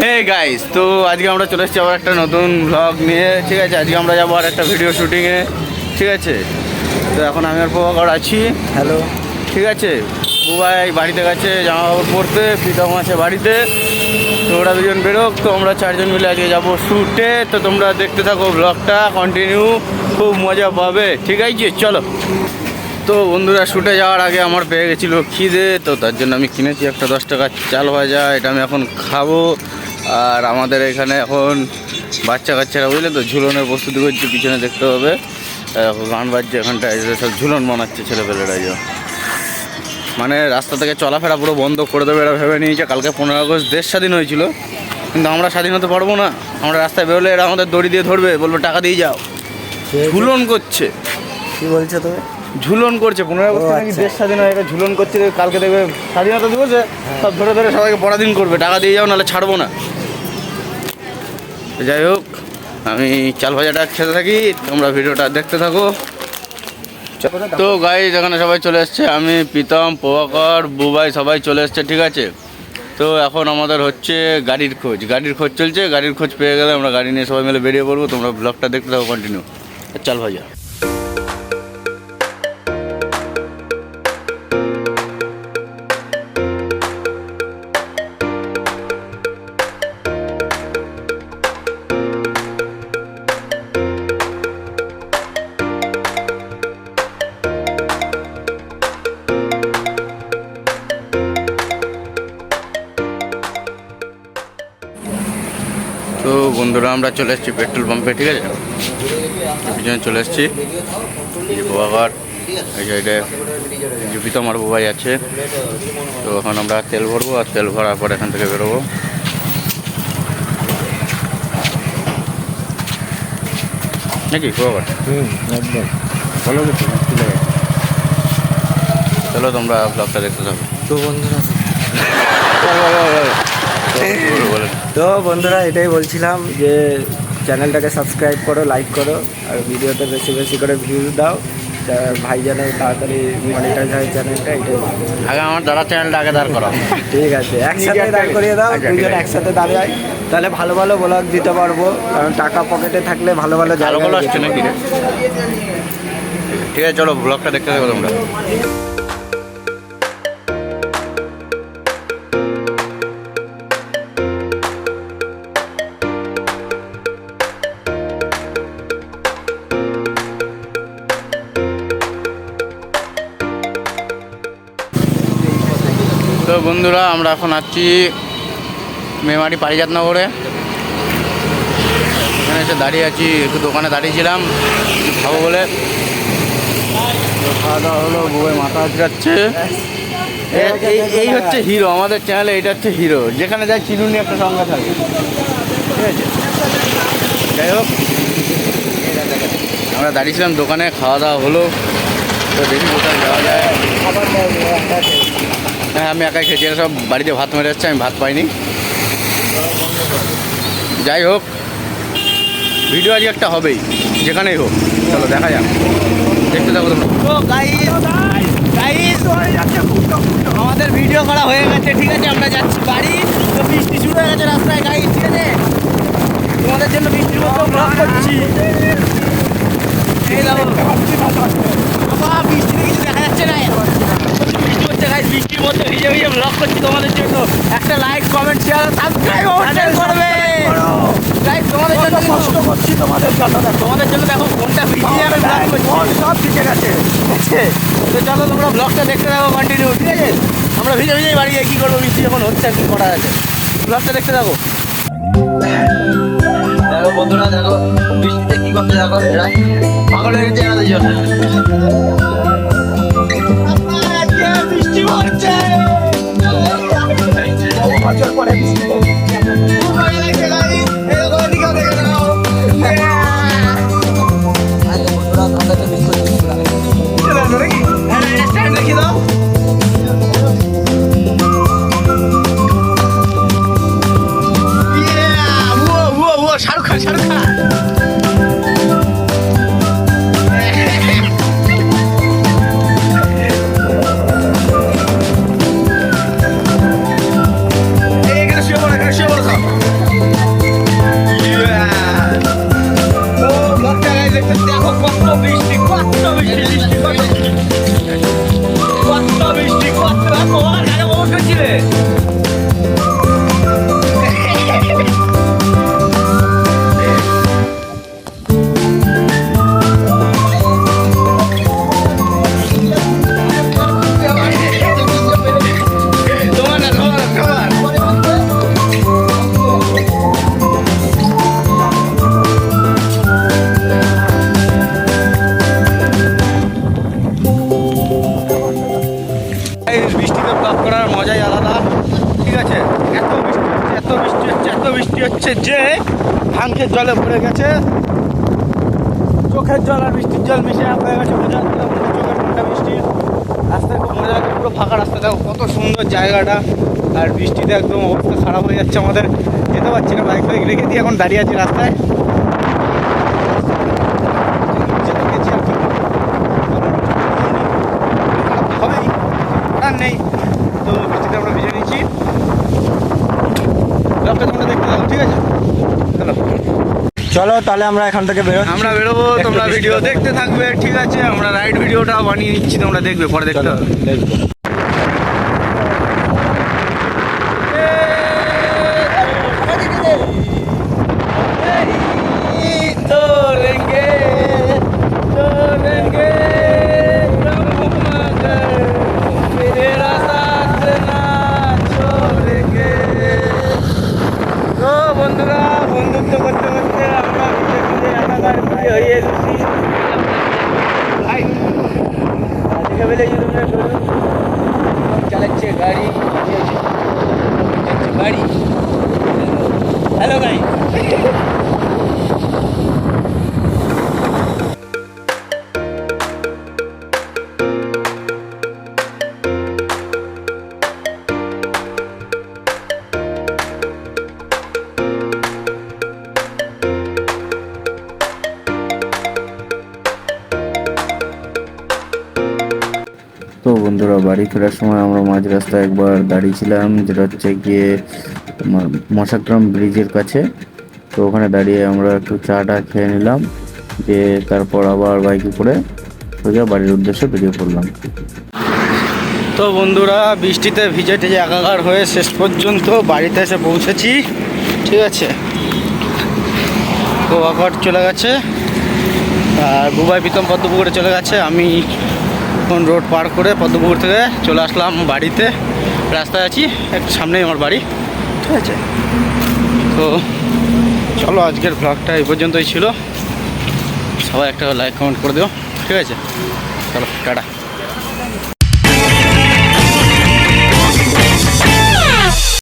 Hey guys, তো আজকে আমরা চলে এসেছি আবার একটা নতুন ব্লগ নিয়ে। ঠিক আছে, আজকে আমরা যাবো আর একটা ভিডিও শুটিংয়ে। ঠিক আছে, তো এখন আমি আর প্রভাকর আছি। হ্যালো। ঠিক আছে, বুবাই বাড়িতে গেছে জামা কাপড় পরতে, প্রীতম আছে বাড়িতে। তো ওরা দুজন বেরোক, তো আমরা চারজন মিলে আজকে যাবো শ্যুটে। তো তোমরা দেখতে থাকো ব্লগটা কন্টিনিউ, খুব মজা পাবে। ঠিক আছে, চলো। তো বন্ধুরা, শ্যুটে যাওয়ার আগে আমার পেয়ে গেছিলো খিদে, তো তার জন্য আমি কিনেছি একটা 10 টাকার চাল ভাজা। এটা আমি এখন খাবো। আর আমাদের এখানে এখন বাচ্চা কাচ্চারা, বুঝলে তো, ঝুলনের প্রস্তুতি করছে, পিছনে দেখতে হবে। গান বাজছে এখানটায়, সব ঝুলন বানাচ্ছে ছেলেপেলেরা। মানে রাস্তা থেকে চলাফেরা পুরো বন্ধ করে দেবে এরা ভেবে নিয়েছে। কালকে 15 আগস্ট দেশ স্বাধীন হয়েছিল, কিন্তু আমরা স্বাধীন হতে পারবো না। আমরা রাস্তায় বেরোলে এরা আমাদের দড়ি দিয়ে ধরবে, বলবে টাকা দিয়ে যাও। ঝুলন করছে। কি বলছো তুমি? ঝুলন করছে। 15 আগস্ট নাকি দেশ স্বাধীন হয়, এটা ঝুলন করছে। কালকে দেখবে স্বাধীনতা দিবসে সব ধরে ধরে সবাইকে পরাধীন করবে, টাকা দিয়ে যাও, নাহলে ছাড়বো না। যাই হোক, আমি চাল ভাজাটা খেতে থাকি, তোমরা ভিডিওটা দেখতে থাকো। তো গাইস, এখানে সবাই চলে এসছে। আমি, প্রীতম, প্রভাকর, বুবাই সবাই চলে এসছে। ঠিক আছে, তো এখন আমাদের হচ্ছে গাড়ির খোঁজ চলছে। গাড়ির খোঁজ পেয়ে গেলে আমরা গাড়ি নিয়ে সবাই মিলে বেরিয়ে পড়বো। তোমরা ব্লগটা দেখতে থাকো কন্টিনিউ। চাল ভাজা। তো বন্ধুরা, আমরা চলে এসেছি পেট্রোল পাম্পে। ঠিক আছে, পিছনে চলে এসেছি। এই প্রভাকর, এই সাইডে প্রীতম আর বুবাই আছে। তো এখন আমরা তেল ভরবো, আর তেল ভরার পর এখান থেকে বেরোবো। নাকি প্রভাকর? একদম ভালো কিছু। চলো, তোমরা ব্লগটা দেখতে থাকো। তো বন্ধুরা, এটাই বলছিলাম যে চ্যানেলটাকে সাবস্ক্রাইব করো, লাইক করো, আর ভিডিওতে বেশি বেশি করে ভিউজ দাও। ভাই যেন তাড়াতাড়ি মনিটাইজ হয় চ্যানেলটা, এটাই। আগে আমার দাদা চ্যানেলটা আগে দাঁড় করো। ঠিক আছে, একসাথে দাঁড় করিয়ে দাও, দুজন একসাথে দাঁড়াই, তাহলে ভালো ভালো ব্লগ দিতে পারবো। কারণ টাকা পকেটে থাকলে ভালো ভালো ভালো আসছে জায়গা। নাকি রে? ঠিক আছে, চলো ব্লগটা দেখতে থাকো তোমরা। তো বন্ধুরা, আমরা এখন আছি মেমারি পারিজাতনগরে। এখানে এসে দাঁড়িয়ে আছি, একটু দোকানে দাঁড়িয়েছিলাম কিছু খাবো বলে। তো খাওয়া দাওয়া হলো, বউয়ে মাথা আঁচড়াচ্ছে। এই হচ্ছে হিরো আমাদের চ্যানেলে, এটা হচ্ছে হিরো। যেখানে যায় চিরুনি একটা সঙ্গে থাকে। ঠিক আছে, যাই হোক, আমরা দাঁড়িয়েছিলাম দোকানে, খাওয়া দাওয়া হলো। তো দেখি কোথায় যাওয়া যায়। হ্যাঁ, আমি একাই খেয়েছি, এরা সব বাড়িতে ভাত মেরে যাচ্ছে, আমি ভাত পাইনি। যাই হোক, ভিডিও আজকে একটা হবেই, যেখানেই হোক। চলো দেখা যাক, দেখতে থাকো তোমরা। আমাদের ভিডিও করা হয়ে গেছে। ঠিক আছে, আমরা যাচ্ছি বাড়ি। তো বৃষ্টি শুরু হয়ে গেছে রাস্তায়, গাইস। ঠিক আছে, তোমাদের জন্য বৃষ্টির মধ্যেও ব্লগ করছি। এই দেখো, বাবা, বৃষ্টিতে কিছু দেখা যাচ্ছে না। বৃষ্টি হচ্ছে গাইস, বৃষ্টির মধ্যে ভিজে ভিজে ব্লগ করছি তোমাদের জন্য। একটা লাইক, কমেন্ট, শেয়ার, সাবস্ক্রাইব করবে গাইস। তোমাদের জন্য কষ্ট করছি, তোমাদের জন্য দেখো ফোনটা ভিজিয়ে আমি ব্লগ করছি, সব ভিজে গেছে। তো চলো, তোমরা ব্লগটা দেখতে থাকো কন্টিনিউ। ঠিক আছে, আমরা ভিজে ভিজেই বাড়ি যাই, কী করবো, বৃষ্টি যখন হচ্ছে কি করা আছে। ব্লগটা দেখতে থাকো। দেখো বন্ধুরা, দেখো বৃষ্টিতে কি করতে, দেখো এরা পাগল হয়ে গেছে আমাদের জন্য। বৃষ্টি পড়ছে, শাহরুখ খান। এখানে শুয়ে পড়ো, সব। কত বৃষ্টি, কত বৃষ্টি, বৃষ্টি কত, কত বৃষ্টি, কত করছিলে। বৃষ্টিতে ব্লগ করার মজাই আলাদা, ঠিক আছে। এত বৃষ্টি হচ্ছে, এত বৃষ্টি হচ্ছে, এত বৃষ্টি হচ্ছে যে ভাঙের জলে ভরে গেছে, চোখের জল আর বৃষ্টির জল মিশে এক হয়ে গেছে, বোঝা যাচ্ছে না কোনটা চোখের কোনটা বৃষ্টি। রাস্তায় খুব মজা লাগে, পুরো ফাঁকা রাস্তা, দেখো কত সুন্দর জায়গাটা। আর বৃষ্টিতে একদম অবস্থা খারাপ হয়ে যাচ্ছে আমাদের, যেতে পারছি না, বাইক ফাইক রেখে দিয়ে এখন দাঁড়িয়ে আছি রাস্তায়। হবেই, করার নেই, তো বৃষ্টিতে আমরা ভিজে নিচ্ছি। ব্লগটা তোমরা দেখতে থাকো, ঠিক আছে। চলো চলো তাহলে আমরা এখান থেকে আমরা বেরোবো, তোমরা ভিডিও দেখতে থাকবে, ঠিক আছে। আমরা রাইড ভিডিওটা বানিয়ে নিচ্ছি, তোমরা দেখবে, পরে দেখতে হবে। বন্ধুরা, বন্ধুত্ব করতে করতে আমরা একাকার হয়ে গেছি। আজকে বেলে চালাচ্ছে গাড়ি, গাড়ি। হ্যালো গাড়ি। তো বন্ধুরা, বাড়ি ফেরার সময় আমরা মাঝ রাস্তায় একবার দাঁড়িয়েছিলাম, যেটা হচ্ছে গিয়ে মশাগ্রাম ব্রিজের কাছে। তো ওখানে দাঁড়িয়ে আমরা একটু চাটা খেয়ে নিলাম, যে তারপর আবার বাইকে করে সোজা বাড়ির উদ্দেশ্যে বেরিয়ে পড়লাম। তো বন্ধুরা, বৃষ্টিতে ভিজে টিজে একাকার হয়ে শেষ পর্যন্ত বাড়িতে এসে পৌঁছেছি, ঠিক আছে। তো ওয়াকআউট চলে গেছে, আর বুবাই প্রীতম পদ্মপুকুরে চলে গেছে। আমি এখন রোড পার করে পদ্মপুকুর থেকে চলে আসলাম বাড়িতে, রাস্তায় আছি, একটু সামনেই আমার বাড়ি, ঠিক আছে। তো চলো, আজকের ব্লগটা এই পর্যন্তই ছিল। সবাই একটা লাইক কমেন্ট করে দিও, ঠিক আছে। চলো টাটা।